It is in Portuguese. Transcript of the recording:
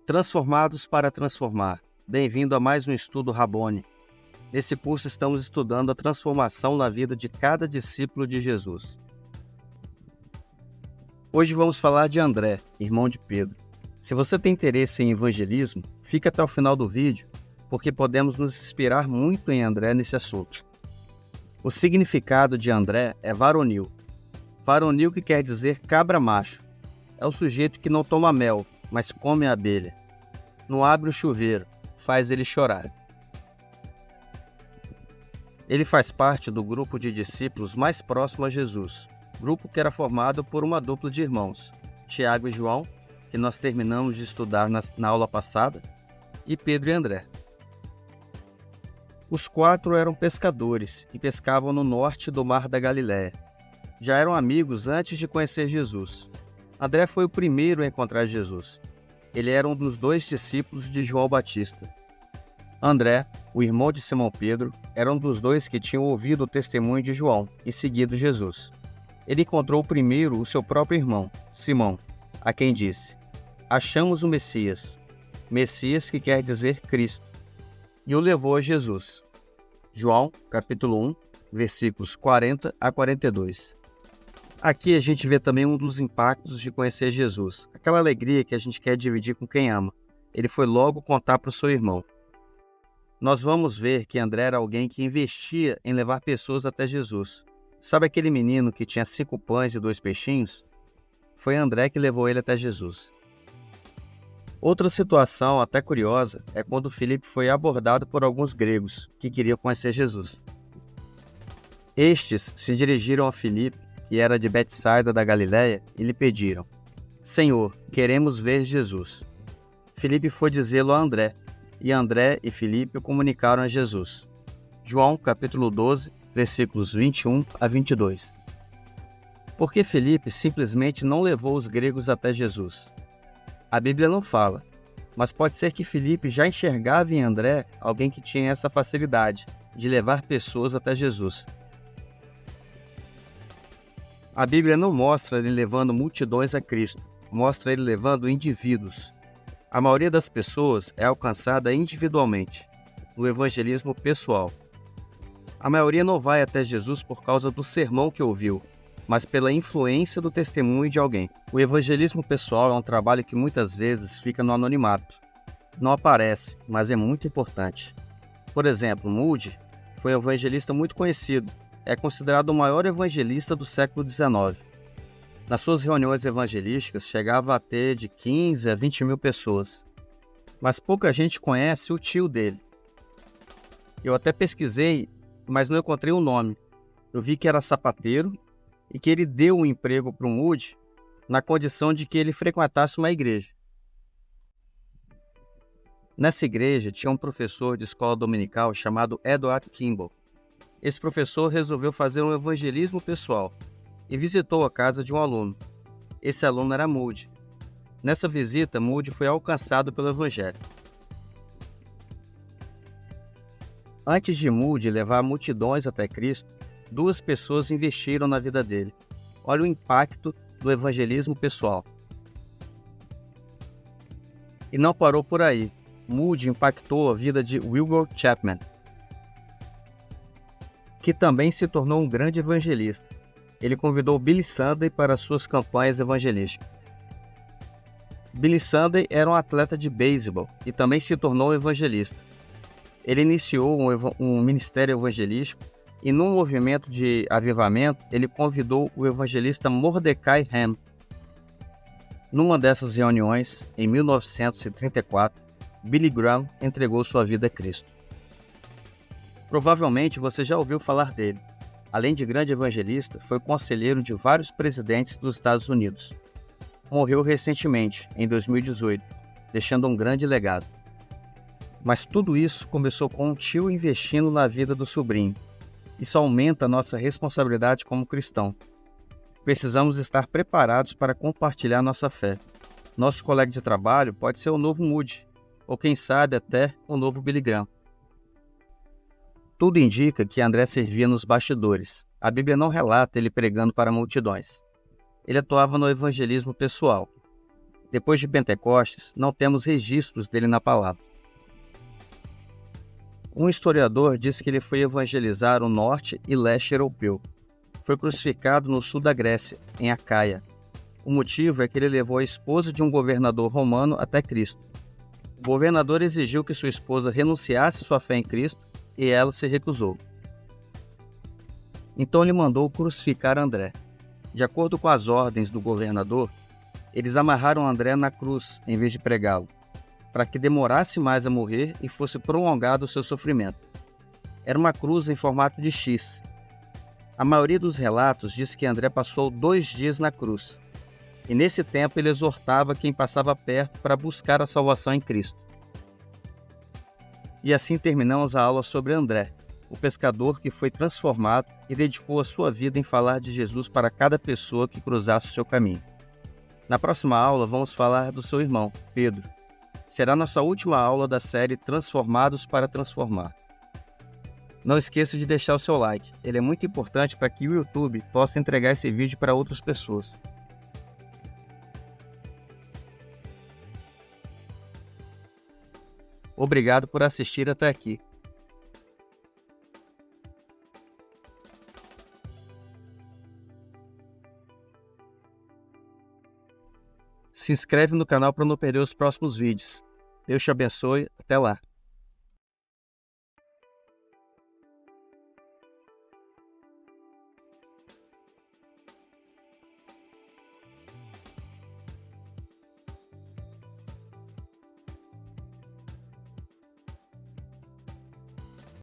Transformados para transformar. Bem-vindo a mais um estudo Rabone. Nesse curso estamos estudando a transformação na vida de cada discípulo de Jesus. Hoje vamos falar de André, irmão de Pedro. Se você tem interesse em evangelismo, fique até o final do vídeo, porque podemos nos inspirar muito em André nesse assunto. O significado de André é varonil. Varonil que quer dizer cabra macho. É o sujeito que não toma mel, mas come a abelha. Não abre o chuveiro, faz ele chorar. Ele faz parte do grupo de discípulos mais próximo a Jesus, grupo que era formado por uma dupla de irmãos, Tiago e João, que nós terminamos de estudar na aula passada, e Pedro e André. Os quatro eram pescadores e pescavam no norte do Mar da Galileia. Já eram amigos antes de conhecer Jesus. André foi o primeiro a encontrar Jesus. Ele era um dos 2 discípulos de João Batista. André, o irmão de Simão Pedro, era um dos 2 que tinham ouvido o testemunho de João e seguido Jesus. Ele encontrou primeiro o seu próprio irmão, Simão, a quem disse: "Achamos o Messias", Messias que quer dizer Cristo, e o levou a Jesus. João, capítulo 1, versículos 40 a 42. Aqui a gente vê também um dos impactos de conhecer Jesus, aquela alegria que a gente quer dividir com quem ama. Ele foi logo contar para o seu irmão. Nós vamos ver que André era alguém que investia em levar pessoas até Jesus. Sabe aquele menino que tinha 5 pães e 2 peixinhos? Foi André que levou ele até Jesus. Outra situação até curiosa é quando Filipe foi abordado por alguns gregos que queriam conhecer Jesus. Estes se dirigiram a Filipe, que era de Betsaida da Galileia, e lhe pediram: "Senhor, queremos ver Jesus." Filipe foi dizê-lo a André, e André e Filipe o comunicaram a Jesus. João, capítulo 12, versículos 21 a 22. Por que Filipe simplesmente não levou os gregos até Jesus? A Bíblia não fala, mas pode ser que Filipe já enxergava em André alguém que tinha essa facilidade de levar pessoas até Jesus. A Bíblia não mostra ele levando multidões a Cristo, mostra ele levando indivíduos. A maioria das pessoas é alcançada individualmente, no evangelismo pessoal. A maioria não vai até Jesus por causa do sermão que ouviu, mas pela influência do testemunho de alguém. O evangelismo pessoal é um trabalho que muitas vezes fica no anonimato. Não aparece, mas é muito importante. Por exemplo, Moody foi um evangelista muito conhecido. É considerado o maior evangelista do século XIX. Nas suas reuniões evangelísticas, chegava a ter de 15 a 20 mil pessoas. Mas pouca gente conhece o tio dele. Eu até pesquisei, mas não encontrei o nome. Eu vi que era sapateiro e que ele deu um emprego para o Moody na condição de que ele frequentasse uma igreja. Nessa igreja tinha um professor de escola dominical chamado Edward Kimball. Esse professor resolveu fazer um evangelismo pessoal e visitou a casa de um aluno. Esse aluno era Moody. Nessa visita, Moody foi alcançado pelo evangelho. Antes de Moody levar multidões até Cristo, 2 pessoas investiram na vida dele. Olha o impacto do evangelismo pessoal. E não parou por aí. Moody impactou a vida de Wilbur Chapman, que também se tornou um grande evangelista. Ele convidou Billy Sunday para suas campanhas evangelísticas. Billy Sunday era um atleta de beisebol e também se tornou um evangelista. Ele iniciou um ministério evangelístico e, num movimento de avivamento, ele convidou o evangelista Mordecai Ham. Numa dessas reuniões, em 1934, Billy Graham entregou sua vida a Cristo. Provavelmente você já ouviu falar dele. Além de grande evangelista, foi conselheiro de vários presidentes dos Estados Unidos. Morreu recentemente, em 2018, deixando um grande legado. Mas tudo isso começou com um tio investindo na vida do sobrinho. Isso aumenta a nossa responsabilidade como cristão. Precisamos estar preparados para compartilhar nossa fé. Nosso colega de trabalho pode ser o novo Moody, ou quem sabe até o novo Billy Graham. Tudo indica que André servia nos bastidores. A Bíblia não relata ele pregando para multidões. Ele atuava no evangelismo pessoal. Depois de Pentecostes, não temos registros dele na palavra. Um historiador diz que ele foi evangelizar o norte e leste europeu. Foi crucificado no sul da Grécia, em Acaia. O motivo é que ele levou a esposa de um governador romano até Cristo. O governador exigiu que sua esposa renunciasse sua fé em Cristo e ela se recusou. Então ele mandou crucificar André. De acordo com as ordens do governador, eles amarraram André na cruz em vez de pregá-lo, para que demorasse mais a morrer e fosse prolongado o seu sofrimento. Era uma cruz em formato de X. A maioria dos relatos diz que André passou 2 dias na cruz, e nesse tempo ele exortava quem passava perto para buscar a salvação em Cristo. E assim terminamos a aula sobre André, o pescador que foi transformado e dedicou a sua vida em falar de Jesus para cada pessoa que cruzasse o seu caminho. Na próxima aula vamos falar do seu irmão, Pedro. Será nossa última aula da série Transformados para Transformar. Não esqueça de deixar o seu like, ele é muito importante para que o YouTube possa entregar esse vídeo para outras pessoas. Obrigado por assistir até aqui. Se inscreve no canal para não perder os próximos vídeos. Deus te abençoe. Até lá.